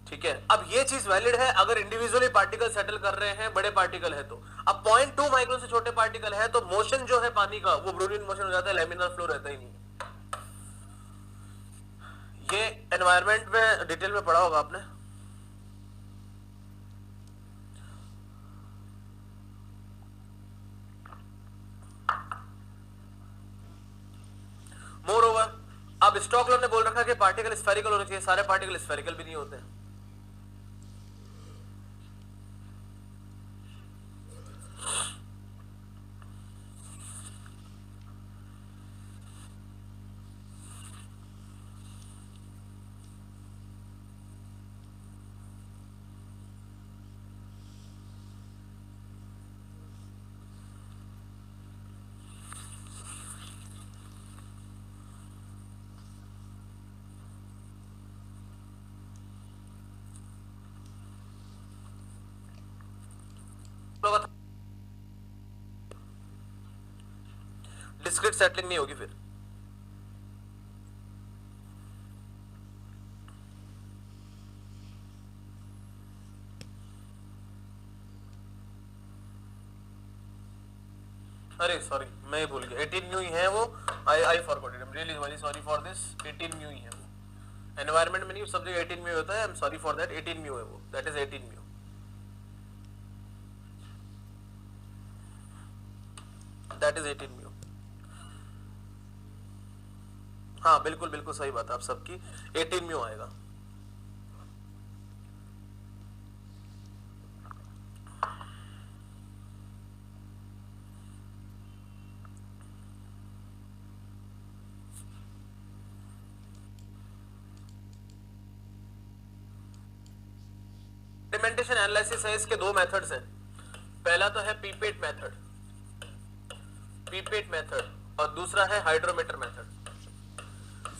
ठीक है, अब ये चीज वैलिड है अगर इंडिविजुअली पार्टिकल सेटल कर रहे हैं, बड़े पार्टिकल है तो। अब 0.2 माइक्रोन से छोटे पार्टिकल है तो मोशन जो है पानी का वो ब्रूलियन मोशन हो जाता है, लैमिनार फ्लो रहता ही नहीं। ये एनवायरनमेंट में डिटेल में पढ़ा होगा आपने। मोर ओवर, अब स्टोक्स लॉ ने बोल रखा है कि पार्टिकल स्फेरिकल होने चाहिए, सारे पार्टिकल स्फेरिकल भी नहीं होते हैं। डिस्क्रीट सेटलिंग नहीं होगी फिर। अरे सॉरी, मैं ही भूल गया, 18 म्यू ही है वो। I forgot it, I am really very sorry for this. 18 mu ही है वो, एनवायरनमेंट में नहीं, सब जगह 18 म्यू होता है। I am sorry for that, 18 mu है वो, that is 18 mu, that is 18 mu. हाँ बिल्कुल बिल्कुल सही बात है आप सबकी, 18 म्यू आएगा। सेडिमेंटेशन एनालिसिस है, इसके दो मेथड्स हैं। पहला तो है पीपेट मेथड और दूसरा है हाइड्रोमीटर मेथड।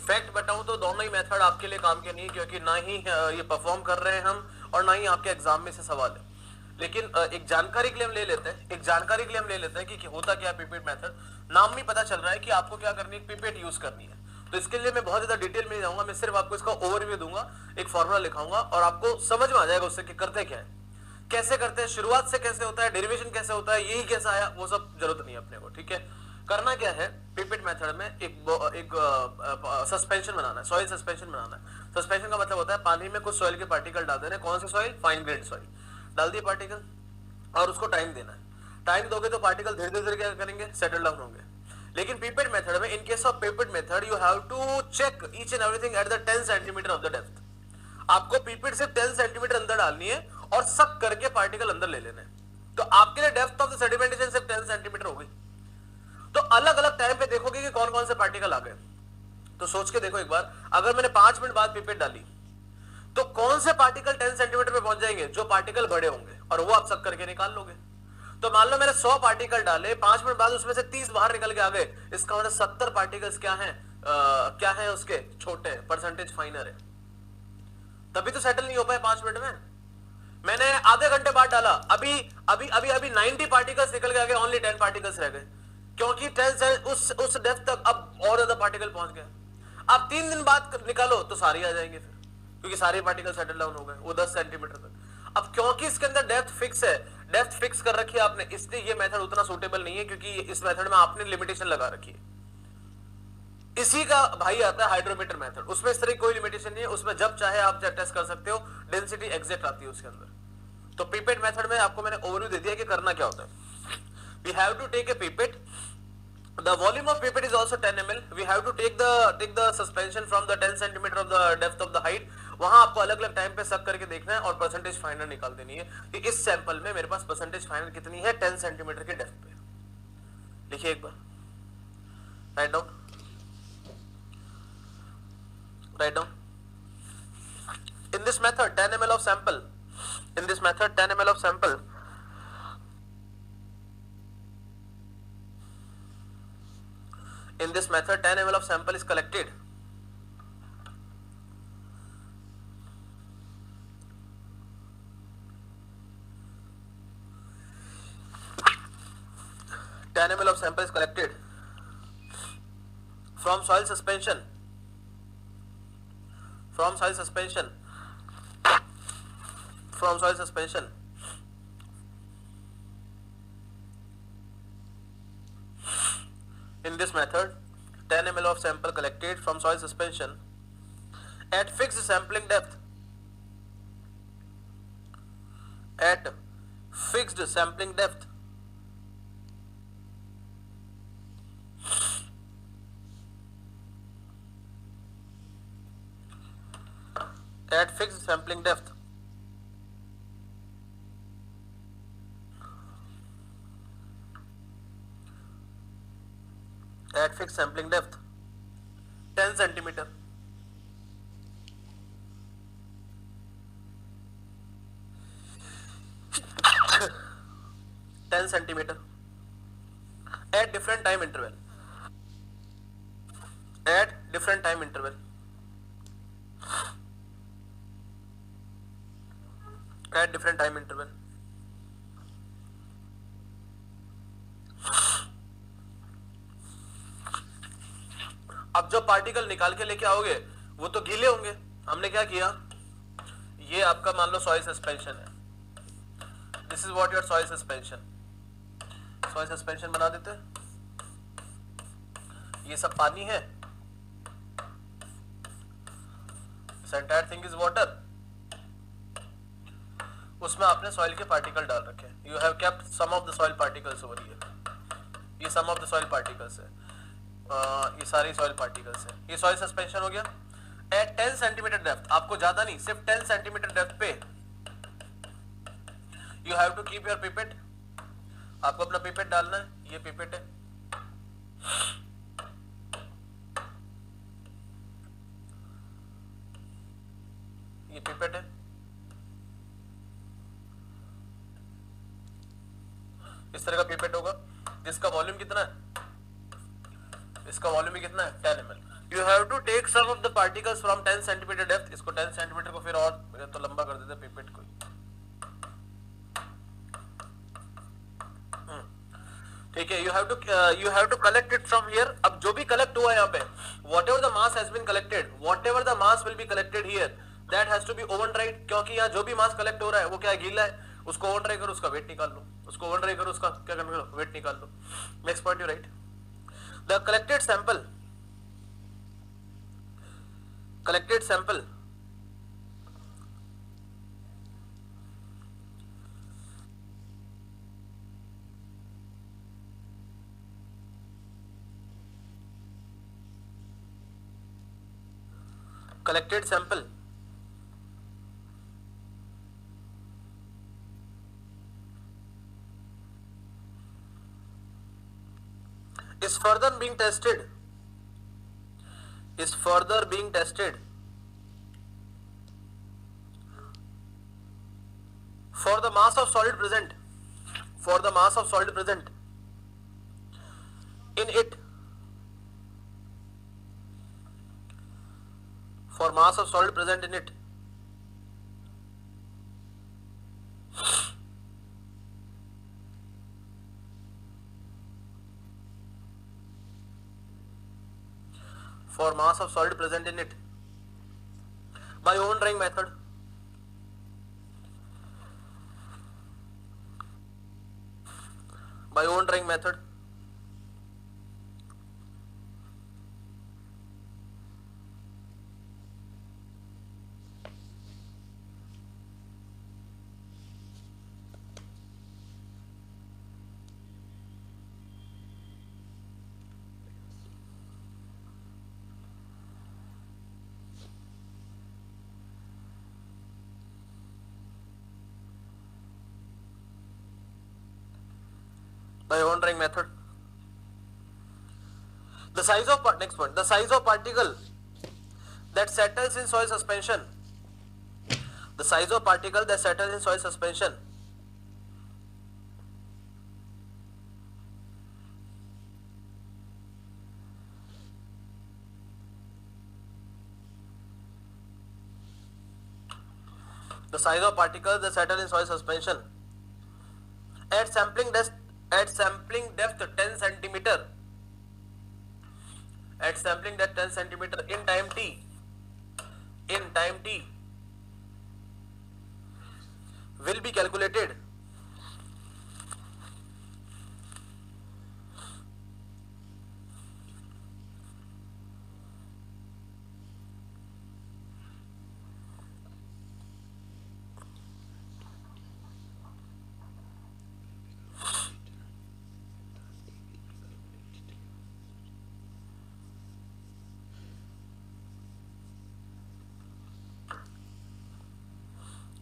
फैक्ट बताऊं तो दोनों ही मेथड आपके लिए काम के नहीं, क्योंकि ना ही ये परफॉर्म कर रहे हैं हम और ना ही आपके एग्जाम में से सवाल है। लेकिन एक जानकारी के लिए हम ले लेते हैं, कि होता क्या है पीपेट मेथड। नाम में पता चल रहा है कि आपको क्या करनी है, पीपेट यूज करनी है। तो इसके लिए मैं बहुत ज्यादा डिटेल में जाऊंगा, मैं सिर्फ आपको इसका ओवरव्यू दूंगा, एक फॉर्मूला लिखाऊंगा और आपको समझ में आ जाएगा उससे कि करते क्या है, कैसे करते हैं, शुरुआत से कैसे होता है, डेरिवेशन कैसे होता है, यही कैसा आया, वो सब जरूरत नहीं है अपने को। ठीक है, करना क्या है, पिपेट मेथड में एक सस्पेंशन बनाना है, सॉइल सस्पेंशन बनाना है। सस्पेंशन का मतलब होता है पानी में कुछ सॉइल के पार्टिकल डाल देना। कौन से सॉइल, फाइन ग्रेड सॉइल डाल दिए पार्टिकल, और उसको टाइम देना है। टाइम दोगे तो पार्टिकल धीरे धीरे क्या करेंगे, सेटल डाउन होंगे। लेकिन पिपेट मेथड में, in case of pipette method, you have to check each and everything at the 10 centimetre of the depth. आपको पिपेट से 10 सेंटीमीटर अंदर डालनी है और सक करके पार्टिकल अंदर ले लेने। तो आपके लिए डेप्थ ऑफ द सेडिमेंटेशन सिर्फ 10 सेंटीमीटर हो गई। तो अलग अलग टाइम पे देखोगे कि कौन कौन से पार्टिकल आ गए। तो सोच के देखो एक बार, अगर मैंने 5 मिनट बाद पिपेट डाली तो कौन से पार्टिकल 10 सेंटीमीटर पे पहुंच जाएंगे? जो पार्टिकल बड़े होंगे, और वो आप सब करके निकाल लोगे। तो मान लो मैंने 100 पार्टिकल डाले, 5 मिनट बाद उसमें से 30 बाहर निकल के आ गए, इसका मतलब 70 पार्टिकल्स क्या है, क्या है उसके छोटे, परसेंटेज फाइनर है, तभी तो सेटल नहीं हो पाए 5 मिनट में। मैंने आधे घंटे बाद डाला, अभी अभी अभी अभी 90 पार्टिकल्स निकल के आ गए, ओनली 10 पार्टिकल्स रह गए, क्योंकि 10 से उस डेप्थ तक अब और ज्यादा पार्टिकल पहुंच गए। अब 3 दिन बाद निकालो तो सारे आ जाएंगे फिर, क्योंकि सारे पार्टिकल सेटल डाउन हो गए वो 10 सेंटीमीटर तक। अब क्योंकि इसके अंदर डेप्थ फिक्स है, डेप्थ फिक्स कर रखी है आपने, इसलिए ये मेथड उतना सूटेबल नहीं है, क्योंकि इस मेथड में आपने लिमिटेशन लगा रखी है। इसी का भाई आता है हाइड्रोमीटर मेथड, उसमें इस तरह कोई लिमिटेशन नहीं है, उसमें जब चाहे आप टेस्ट कर सकते हो, डेंसिटी एग्जैक्ट आती है उसके अंदर। तो पिपेट मेथड में आपको मैंने ओवरव्यू दे दिया कि करना क्या होता है। We have to take a pipette, the volume of pipette is also 10 ml. We have to take the suspension from the 10 centimeter of the depth of the height. वहां आपको अलग अलग टाइम पे सक करके देखना है और परसेंटेज फाइनल निकाल देनी है कि इस सैंपल में मेरे पास परसेंटेज फाइनल कितनी है 10 सेंटीमीटर के डेप्थ पे। लिखिए एक बार, write down, write down. In this method 10 ml of sample, in this method 10 ml of sample, in this method 10 ml of sample is collected. ml of sample is collected from soil suspension, from soil suspension, from soil suspension. In this method 10 ml of sample collected from soil suspension at fixed sampling depth, at fixed sampling depth, at fixed sampling depth, at fixed sampling depth 10 centimeter, 10 centimeter at different time interval, at different time interval, at different time interval. अब जो particle निकाल के लेके आओगे वो तो गीले होंगे। हमने क्या किया, ये आपका मान लो सॉइल सस्पेंशन है, this is what your soil suspension, soil suspension बना देते हैं। ये सब पानी है, this entire thing is water, उसमें आपने सॉइल के पार्टिकल डाल रखे, you have kept some of the soil particles over here, ये some of the soil particles है, ये सारे सॉइल पार्टिकल्स है, ये सॉइल सस्पेंशन हो गया। एट 10 सेंटीमीटर डेप्थ, आपको ज्यादा नहीं, सिर्फ 10 सेंटीमीटर डेप्थ पे you have to keep your pipette, आपको अपना पिपेट डालना है, ये पिपेट है, ये पिपेट है, इस तरह का पिपेट होगा जिसका वॉल्यूम कितना है, इसका वॉल्यूम ही कितना है 10 ml। You have to take some of the particles from 10 centimetre depth, इसको 10 सेंटीमीटर को फिर और तो लंबा कर देते पिपेट को, ठीक है। You have to collect it from here. अब जो भी कलेक्ट हुआ है यहाँ पे, whatever the mass has been collected, whatever the mass will be collected here, that has to be oven dried, क्योंकि यहाँ जो भी मास कलेक्ट हो रहा है वो क्या है, गीला है, उसको ओवन ड्राई करो, उसका वेट निकाल लो, उसको ओवन ड्राई करो, उसका क्या करना, वेट निकाल लो। Next point you write, the collected sample, collected sample collected sample is further being tested is further being tested for the mass of solid present in it, for mass of solid present in it, for mass of solid present in it by own drawing method. By own drawing method. By own drawing method. The size of next point, the size of particle that settles in soil suspension. The size of particle that settles in soil suspension the size of particles that settle in soil suspension at sampling depth 10 centimeter, at sampling depth 10 centimeter in time t will be calculated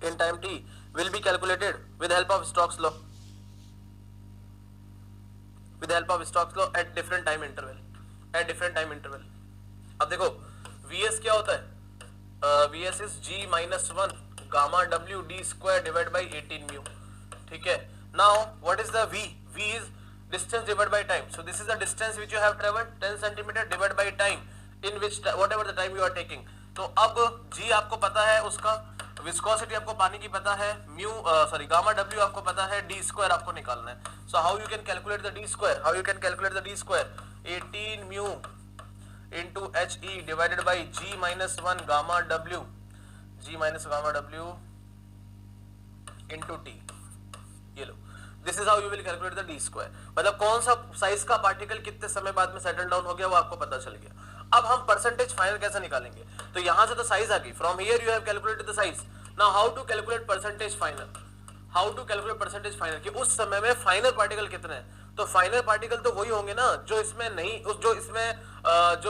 in time t will be calculated with the help of Stokes law, with the help of Stokes law at different time interval, at different time interval. अब देखो Vs क्या होता है, Vs is G minus 1 gamma W d square divided by 18 mu, ठीक है. Now what is the V? V is distance divided by time. So this is the distance which you have traveled 10 centimeter divided by time in which whatever the time you are taking. तो अब G आपको पता है, उसका viscosity आपको पानी की पता है, गामा W आपको पता है, d स्क्वायर आपको निकालना है. So how you can calculate the d square? How you can calculate the d square? 18 mu into He divided by G minus 1 gamma W, G minus gamma W into T. ये लो, this is how you will calculate the D square. मतलब कौन सा size का particle कितने समय बाद में सेटल डाउन हो गया वो आपको पता चल गया. अब हम परसेंटेज फाइनल कैसे निकालेंगे? तो यहां से तो साइज आ गई, from here you have calculated the size. Now how to calculate percentage final, how to calculate percentage final कि उस समय में फाइनल पार्टिकल कितने हैं. तो फाइनल पार्टिकल तो वही होंगे ना जो इसमें नहीं, जो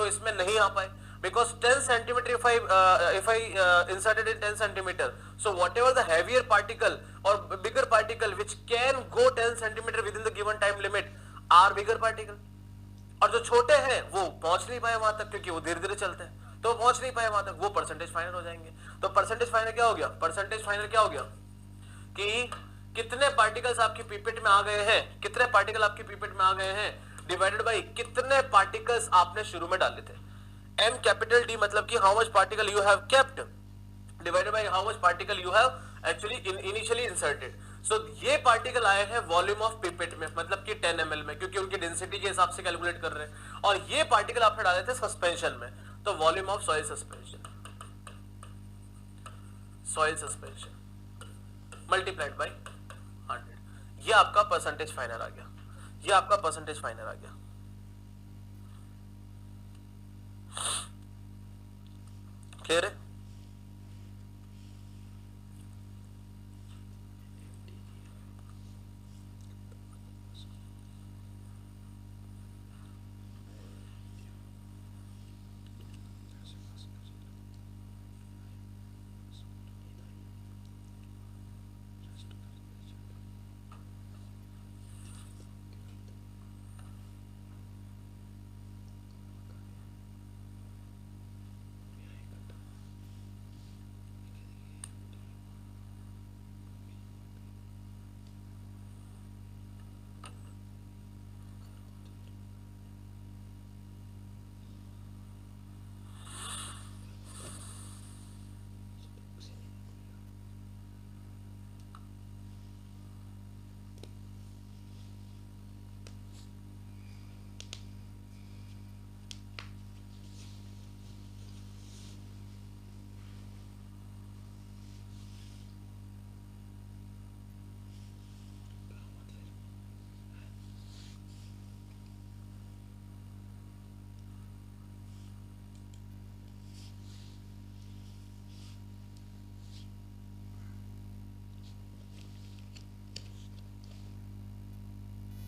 इसमें नहीं आ पाए. Because 10 centimeter if I inserted in 10 centimeter, so whatever the heavier particle or bigger particle which can go 10 centimeter within the given time limit are bigger particle. और जो छोटे हैं वो पहुंच नहीं पाए वहां तक क्योंकि वो धीरे धीरे चलते हैं, तो पहुंच नहीं पाए वहां तक, वो परसेंटेज फाइनल हो जाएंगे. तो परसेंटेज फाइनल क्या हो गया? परसेंटेज फाइनल क्या हो गया कि कितने पार्टिकल्स आपकी पीपेट में आ गए हैं, कितने पार्टिकल आपकी पीपेट में आ गए हैं डिवाइडेड बाई कितने पार्टिकल्स आपने शुरू में डाले थे. M capital D मतलब कि how much particle you have kept divided by how much particle you have actually initially inserted. So ये पार्टिकल आए हैं वॉल्यूम ऑफ पिपेट में, मतलब कि 10 ml में, क्योंकि उनकी डेंसिटी के हिसाब से कैलकुलेट कर रहे हैं. और ये पार्टिकल आपने डाले थे सस्पेंशन में, तो volume of soil suspension, soil suspension multiplied by 100. ये आपका परसेंटेज फाइनल आ गया, ये आपका परसेंटेज फाइनल आ गया. क्लियर है?